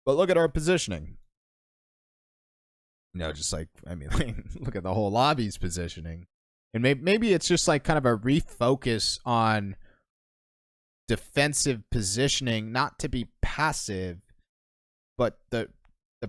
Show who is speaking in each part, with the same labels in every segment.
Speaker 1: But look at our positioning. You know, just like, I mean, like, look at the whole lobby's positioning. And maybe it's just like kind of a refocus on defensive positioning, not to be passive, but the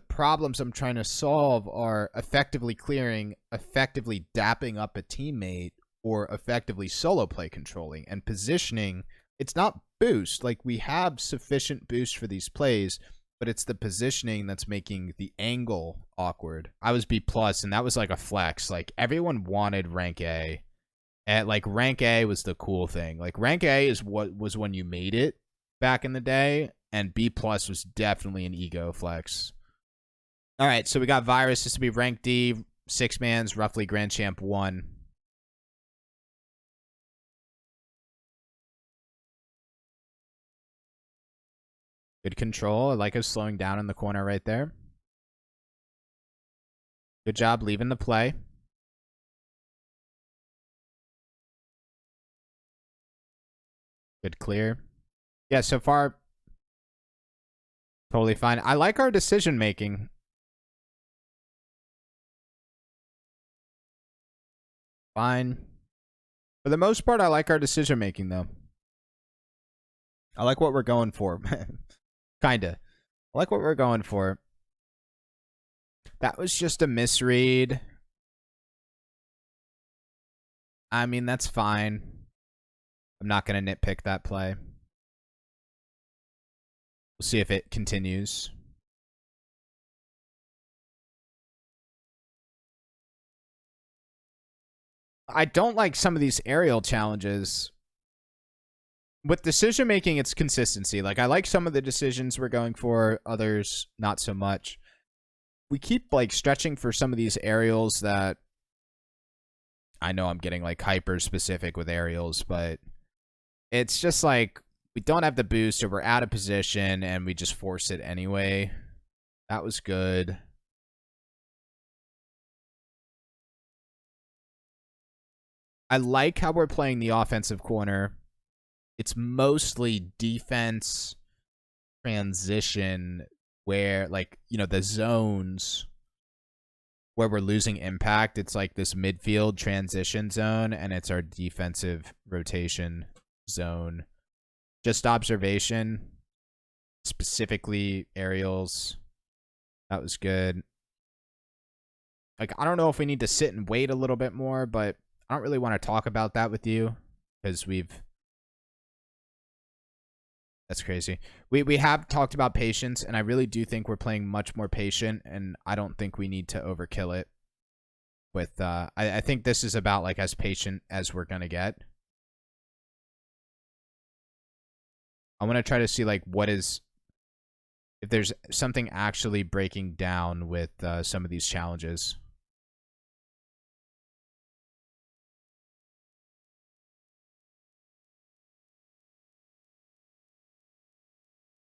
Speaker 1: problems I'm trying to solve are effectively clearing, effectively dapping up a teammate, or effectively solo play controlling. And positioning, it's not boost. Like, we have sufficient boost for these plays, but it's the positioning that's making the angle awkward. I was B+, and that was like a flex. Like, everyone wanted rank A. And like, rank A was the cool thing. Like, rank A is what was when you made it back in the day, and B+ was definitely an ego flex. All right, so we got Virus. This to be rank D, 6-mans, roughly Grand Champ 1. Good control. I like us slowing down in the corner right there. Good job leaving the play. Good clear. Yeah, so far, totally fine. I like our decision making. Fine. For the most part, I like our decision making, though. I like what we're going for. Kinda. I like what we're going for. That was just a misread. I mean, that's fine. I'm not going to nitpick that play. We'll see if it continues. I don't like some of these aerial challenges. With decision making, it's consistency. Like, I like some of the decisions we're going for, others not so much. We keep like stretching for some of these aerials that I know I'm getting like hyper specific with aerials, but it's just like we don't have the boost, or we're out of position and we just force it anyway. That was good. I like how we're playing the offensive corner. It's mostly defense transition where, like, you know, the zones where we're losing impact, it's like this midfield transition zone, and it's our defensive rotation zone. Just observation, specifically aerials. That was good. Like, I don't know if we need to sit and wait a little bit more, but I don't really want to talk about that with you because that's crazy. We have talked about patience, and I really do think we're playing much more patient, and I don't think we need to overkill it. With I think this is about like as patient as we're gonna get. I want to try to see like what is, if there's something actually breaking down with some of these challenges.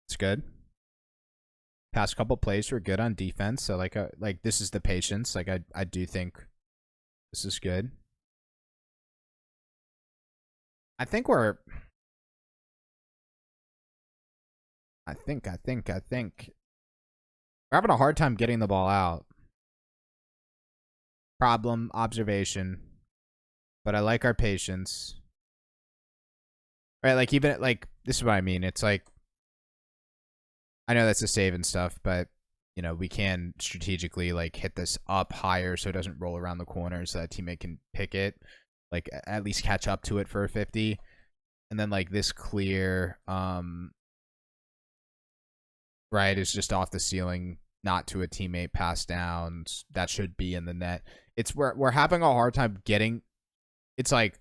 Speaker 1: It's good. Past couple plays were good on defense, so like this is the patience. Like I do think this is good. I think we're I think we're having a hard time getting the ball out. Problem, observation. But I like our patience. Right, like even like this is what I mean. It's like, I know that's a save and stuff, but you know, we can strategically like hit this up higher so it doesn't roll around the corner, so that teammate can pick it, like at least catch up to it for a 50. And then like this clear, right, is just off the ceiling, not to a teammate, pass down. That should be in the net. It's we're having a hard time getting, it's like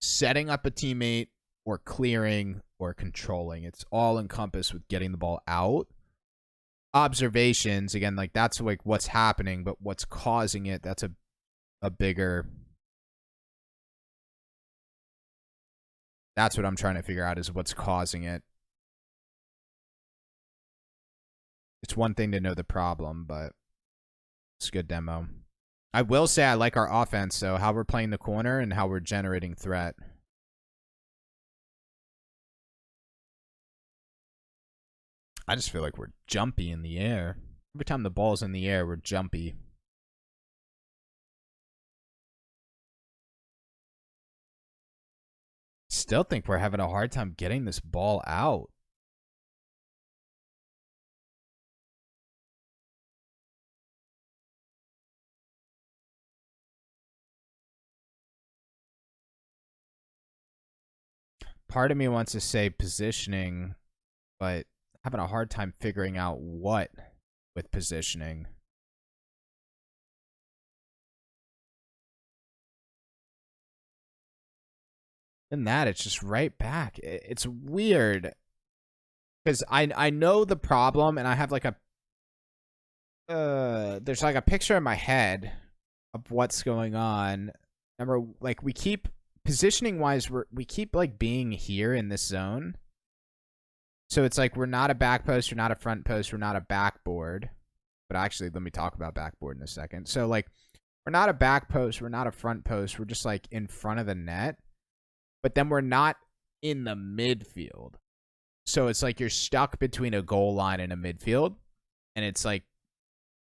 Speaker 1: setting up a teammate or clearing or controlling. It's all encompassed with getting the ball out. Observations, again, like that's like what's happening, but what's causing it, that's a bigger, that's what I'm trying to figure out, is what's causing it. It's one thing to know the problem, but it's a good demo. I will say I like our offense, so how we're playing the corner and how we're generating threat. I just feel like we're jumpy in the air. Every time the ball's in the air, we're jumpy. Still think we're having a hard time getting this ball out. Part of me wants to say positioning, but having a hard time figuring out what with positioning. And that it's just right back. It's weird because I know the problem, and I have like a there's like a picture in my head of what's going on. Remember, like we keep positioning wise, we keep like being here in this zone. So it's like we're not a back post, we're not a front post, we're not a backboard. But actually, let me talk about backboard in a second. So like we're not a back post, we're not a front post, we're just like in front of the net. But then we're not in the midfield. So it's like you're stuck between a goal line and a midfield. And it's like,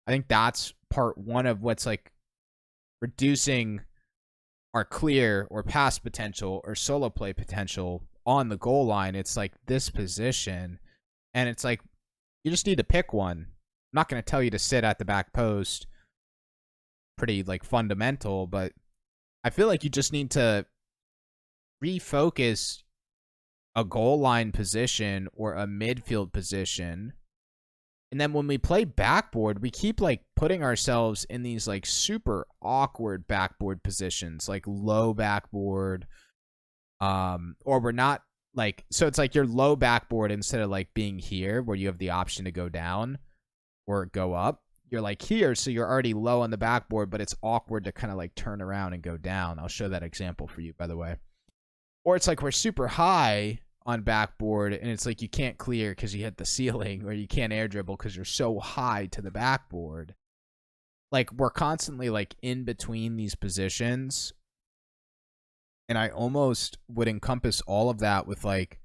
Speaker 1: I think that's part one of what's like reducing our clear or pass potential or solo play potential on the goal line. It's like this position. And it's like, you just need to pick one. I'm not going to tell you to sit at the back post. Pretty like fundamental, but I feel like you just need to refocus a goal line position or a midfield position. And then when we play backboard, we keep like putting ourselves in these like super awkward backboard positions, like low backboard. Or we're not like, so it's like you're low backboard instead of like being here where you have the option to go down or go up. You're like here, so you're already low on the backboard, but it's awkward to kind of like turn around and go down. I'll show that example for you, by the way. Or it's like we're super high on backboard and it's like you can't clear because you hit the ceiling, or you can't air dribble because you're so high to the backboard. Like we're constantly like in between these positions. And I almost would encompass all of that with like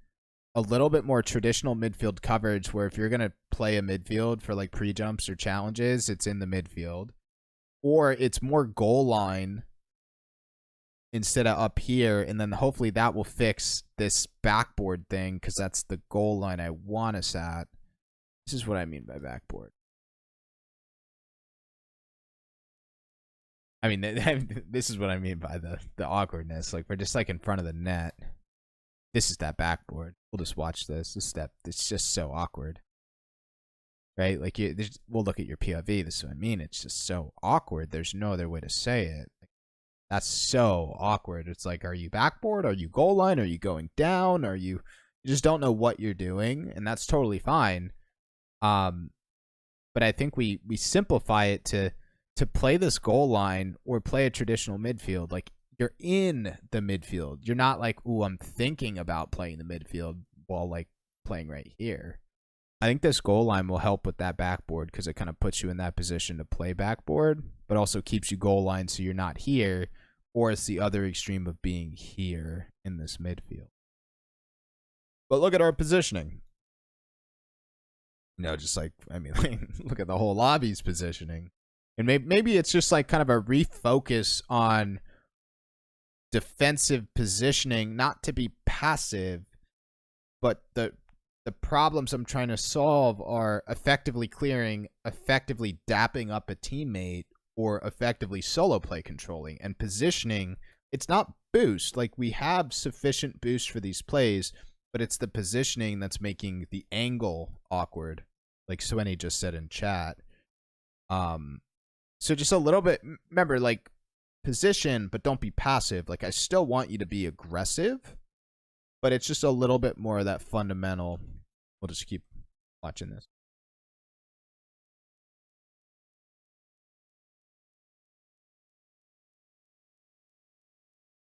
Speaker 1: a little bit more traditional midfield coverage, where if you're going to play a midfield for like pre-jumps or challenges, it's in the midfield. Or it's more goal line instead of up here, and then hopefully that will fix this backboard thing, because that's the goal line I want us at. This is what I mean by backboard. I mean, this is what I mean by the awkwardness. Like we're just like in front of the net. This is that backboard. We'll just watch this. It's just so awkward, right? Like we'll look at your POV. This is what I mean. It's just so awkward. There's no other way to say it. That's so awkward. It's like, are you backboard? Are you goal line? Are you going down? You just don't know what you're doing, and that's totally fine. But I think we simplify it to play this goal line or play a traditional midfield. Like you're in the midfield. You're not like, ooh, I'm thinking about playing the midfield while like playing right here. I think this goal line will help with that backboard because it kind of puts you in that position to play backboard, but also keeps you goal line so you're not here, or it's the other extreme of being here in this midfield. But look at our positioning. Just like, I mean, look at the whole lobby's positioning. And maybe it's just like kind of a refocus on defensive positioning, not to be passive, but the problems I'm trying to solve are effectively clearing, effectively dapping up a teammate, or effectively solo play controlling. And positioning, it's not boost. Like we have sufficient boost for these plays, but it's the positioning that's making the angle awkward, like Swenny just said in chat. So just a little bit, remember, like position, but don't be passive. Like I still want you to be aggressive, but it's just a little bit more of that fundamental. We'll just keep watching this.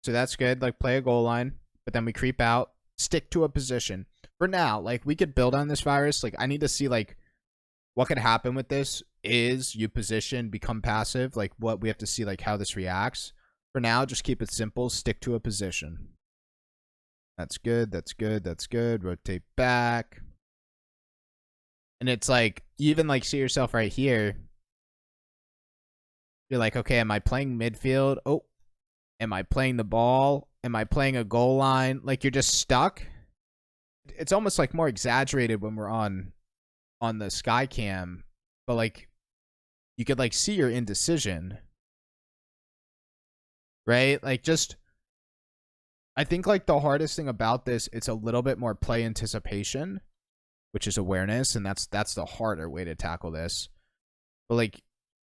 Speaker 1: So that's good. Like play a goal line, but then we creep out, stick to a position. For now, like we could build on this virus. Like I need to see like what could happen with this is you position, become passive. Like what we have to see, like how this reacts. For now, just keep it simple. Stick to a position. That's good. That's good. That's good. Rotate back. And it's like, you even like see yourself right here. You're like, okay, am I playing midfield? Oh, am I playing the ball? Am I playing a goal line? Like, you're just stuck. It's almost like more exaggerated when we're on the sky cam, but like you could like see your indecision, right? Like, just, I think like the hardest thing about this, it's a little bit more play anticipation, which is awareness, and that's the harder way to tackle this. But like,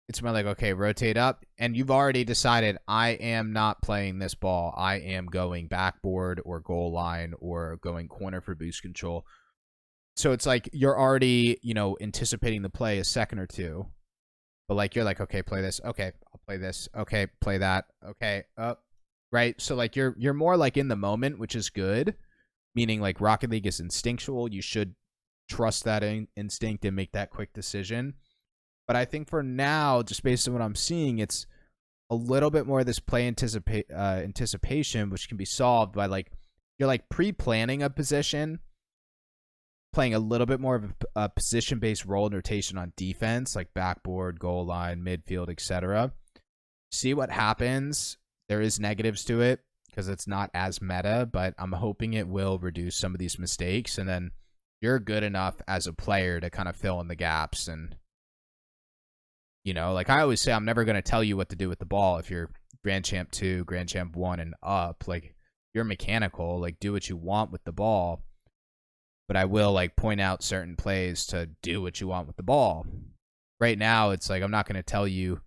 Speaker 1: it's more like, okay, rotate up, and you've already decided, I am not playing this ball. I am going backboard or goal line or going corner for boost control. So it's like you're already, anticipating the play a second or two. But like, you're like, okay, play this. Okay, I'll play this. Okay, play that. Okay, right? So like you're more like in the moment, which is good. Meaning like Rocket League is instinctual. You should trust that instinct and make that quick decision. But I think for now, just based on what I'm seeing, it's a little bit more of this play anticipation, which can be solved by like, you're like pre-planning a position, playing a little bit more of a position-based role and rotation on defense, like backboard, goal line, midfield, etc. See what happens. There is negatives to it because it's not as meta, but I'm hoping it will reduce some of these mistakes, and then you're good enough as a player to kind of fill in the gaps. And like I always say, I'm never going to tell you what to do with the ball if you're Grand Champ 2, Grand Champ 1, and up. Like, you're mechanical. Like, do what you want with the ball. But I will, like, point out certain plays to do what you want with the ball. Right now, it's like I'm not going to tell you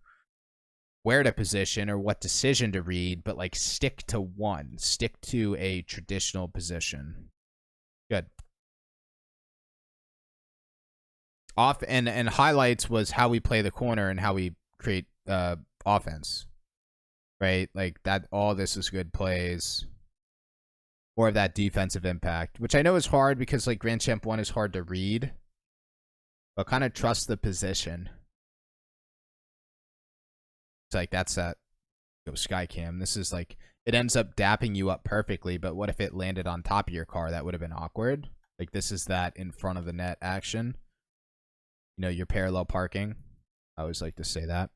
Speaker 1: where to position or what decision to read, but, like, stick to one. Stick to a traditional position. Good. Off and highlights was how we play the corner and how we create offense, right? Like, that, all this is good plays, more of that defensive impact, which I know is hard because like Grand Champ 1 is hard to read, but kind of trust the position. It's like, that's that Skycam. This is like, it ends up dapping you up perfectly, but what if it landed on top of your car? That would have been awkward. Like, this is that in front of the net action. You're parallel parking. I always like to say that.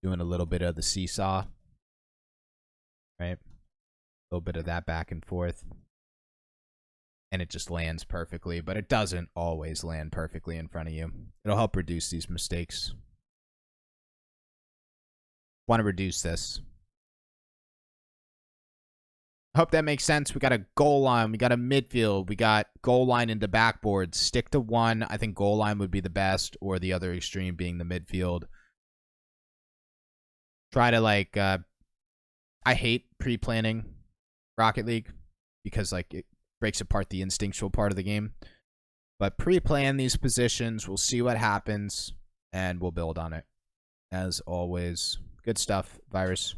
Speaker 1: Doing a little bit of the seesaw. Right? A little bit of that back and forth. And it just lands perfectly, but it doesn't always land perfectly in front of you. It'll help reduce these mistakes. Want to reduce this. I hope that makes sense. We got a goal line. We got a midfield. We got goal line into backboard. Stick to one. I think goal line would be the best, or the other extreme being the midfield. Try to like, I hate pre-planning Rocket League because like it breaks apart the instinctual part of the game. But pre-plan these positions. We'll see what happens, and we'll build on it. As always, good stuff, Virus.